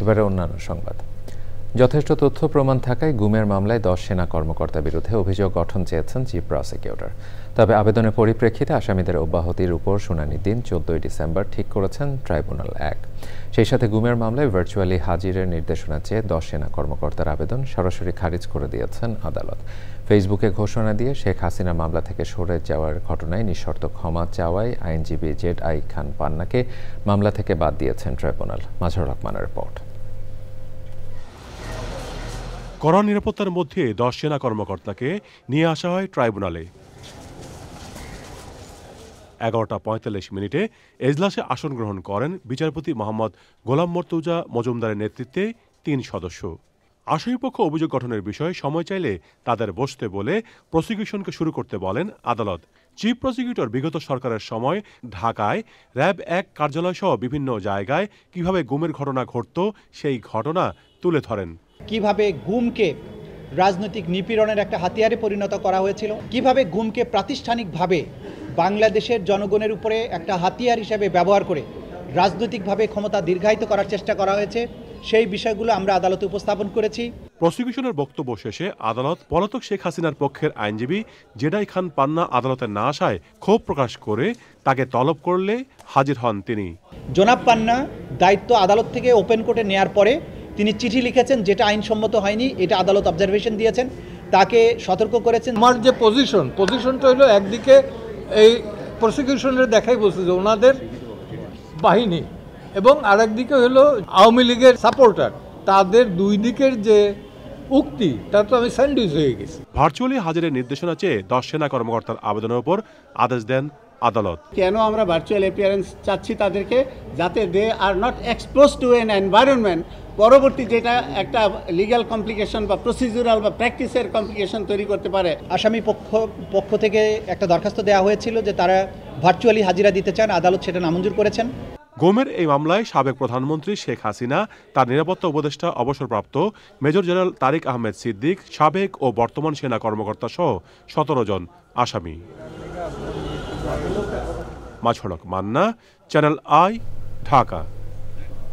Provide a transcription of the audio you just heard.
এবারে অন্যান্য সংবাদ। যথেষ্ট তথ্য প্রমাণ থাকায় গুমের মামলায় 10 সেনা কর্মকর্তার বিরুদ্ধে অভিযোগ গঠন চেয়েছেন চিফ প্রসিকিউটর। তবে আবেদনের পরিপ্রেক্ষিতে আসামিদের অব্যাহতির উপর শুনানির দিন 14 ডিসেম্বর ঠিক করেছেন ট্রাইব্যুনাল 1। সেই সাথে গুমের মামলায় ভার্চুয়ালি হাজিরের নির্দেশনা চেয়ে 10 সেনা কর্মকর্তার আবেদন সরাসরি খারিজ করে দিয়েছেন আদালত। ফেসবুকে ঘোষণা দিয়ে শেখ হাসিনা মামলা থেকে সরে যাওয়ার ঘটনায় নিঃশর্ত ক্ষমা চাওয়ায় আইনজীবী জেড.আই খান পান্নাকে মামলা থেকে বাদ দিয়েছেন ট্রাইব্যুনাল। মাজহারুল রহমানের রিপোর্ট। কড়া নিরাপত্তার মধ্যে 10 সেনা কর্মকর্তাকে নিয়ে আসা হয় ট্রাইব্যুনালে। 11:45 এজলাসে আসন গ্রহণ করেন বিচারপতি মোহাম্মদ গোলাম মর্তুজা মজুমদারের নেতৃত্বে 3 সদস্য। আসামিপক্ষ অভিযোগ গঠনের বিষয়ে সময় চাইলে তাদের বসতে বলে প্রসিকিউশনকে শুরু করতে বলেন আদালত। চিফ প্রসিকিউটর বিগত সরকারের সময় ঢাকায় র্যাব 1 কার্যালয় সহ বিভিন্ন জায়গায় কিভাবে গুমের ঘটনা ঘটত সেই ঘটনা তুলে ধরেন। কিভাবে গুমকে রাজনৈতিক নিপীড়নের একটা হাতিয়ারে পরিণত করা হয়েছিল, কিভাবে গুমকে প্রাতিষ্ঠানিকভাবে বাংলাদেশের জনগণের উপরে একটা হাতিয়ার হিসেবে ব্যবহার করে রাজনৈতিকভাবে ক্ষমতা দীর্ঘায়িত করার চেষ্টা করা হয়েছে, সেই বিষয়গুলো আমরা আদালতে উপস্থাপন করেছি। প্রসিকিউশনের বক্তব্য শেষে আদালত পলাতক শেখ হাসিনার পক্ষের আইনজীবী জেড.আই খান পান্না আদালতে না আসায় ক্ষোভ প্রকাশ করে তাকে তলব করলে হাজির হন তিনি। জনাব পান্না দায়িত্ব আদালত থেকে ওপেন কোর্টে নেয়ার পরে তিনি চিঠি লিখেছেন, যেটা আইনসম্মত হয়নি, এটা আদালত অবজারভেশন দিয়েছেন, তাকে সতর্ক করেছেন। আমার যে পজিশনটা হলো, একদিকে এই প্রসিকিউশনের দেখাই বলছে যে ওনাদের বাহিনী, এবং আরেকদিকে হলো আওয়ামী লীগের সাপোর্টার, তাদের দুই দিকের যে উক্তি তা তো আমি স্যান্ডউইচ হয়ে গেছি। ভার্চুয়ালি হাজিরের নির্দেশনা চেয়ে 10 সেনা কর্মকর্তার আবেদনের উপর আদেশ দেন আদালত। কেন আমরা ভার্চুয়াল অ্যাপিয়ারেন্স চাচ্ছি তাদেরকে, যাতে they are not expose to an environment, পরবর্তী যেটা একটা লিগ্যাল কমপ্লিকেশন বা প্রসিডিউরাল বা প্র্যাকটিসের কমপ্লিকেশন তৈরি করতে পারে। আসামি পক্ষ থেকে একটা দরখাস্ত দেওয়া হয়েছিল যে তারা ভার্চুয়ালি হাজিরা দিতে চান, আদালত সেটা নামঞ্জুর করেছেন। গুমের এই মামলায় সাবেক প্রধানমন্ত্রী শেখ হাসিনা, তার নিরাপত্তা উপদেষ্টা অবসরপ্রাপ্ত মেজর জেনারেল তারিক আহমেদ সিদ্দিক, সাবেক ও বর্তমান সেনা কর্মকর্তা সহ 17 জন আসামি। Mazharul Manna, channel I, Dhaka.